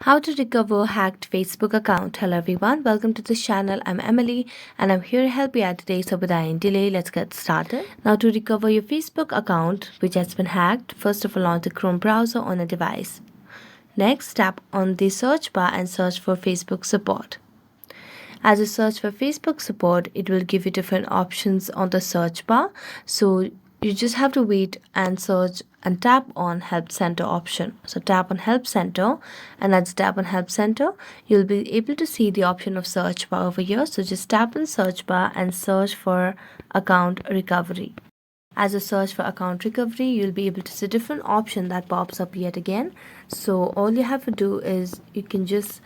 How to recover hacked Facebook account. Hello everyone, welcome to this channel. I'm Emily and I'm here to help you out today. So without any delay, let's get started. Now to recover your Facebook account which has been hacked, first of all launch the Chrome browser on a device. Next, tap on the search bar and search for Facebook support. As you search for Facebook support, it will give you different options on the search bar. So you just have to wait and search and tap on Help Center option. So tap on Help Center, and as you tap on Help Center, you'll be able to see the option of search bar over here. So just tap on search bar and search for account recovery. As you search for account recovery, you'll be able to see different option that pops up yet again. So all you have to do is you can just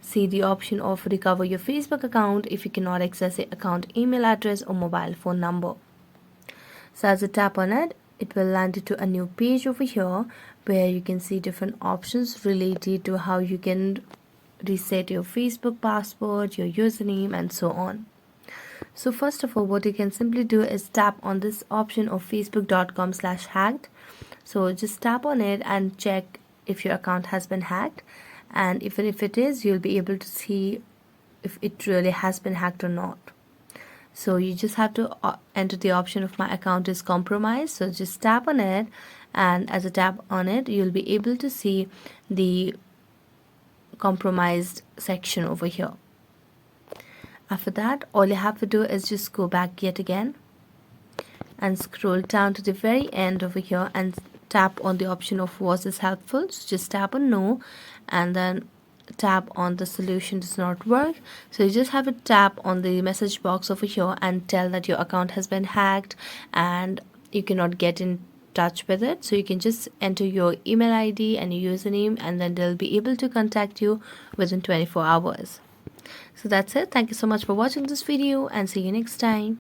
see the option of recover your Facebook account if you cannot access the account email address or mobile phone number. So as you tap on it, it will land you to a new page over here where you can see different options related to how you can reset your Facebook password, your username, and so on. So first of all, what you can simply do is tap on this option of facebook.com/hacked. So just tap on it and check if your account has been hacked, and even if it is, you'll be able to see if it really has been hacked or not. So you just have to enter the option of my account is compromised. So just tap on it, and as you tap on it, you'll be able to see the compromised section over here. After that, all you have to do is just go back yet again and scroll down to the very end over here and tap on the option of was this helpful. So just tap on no, and then tap on the solution does not work. So you just have to tap on the message box over here and tell that your account has been hacked and you cannot get in touch with it. So you can just enter your email ID and your username, and then they'll be able to contact you within 24 hours. So that's it. Thank you so much for watching this video and see you next time.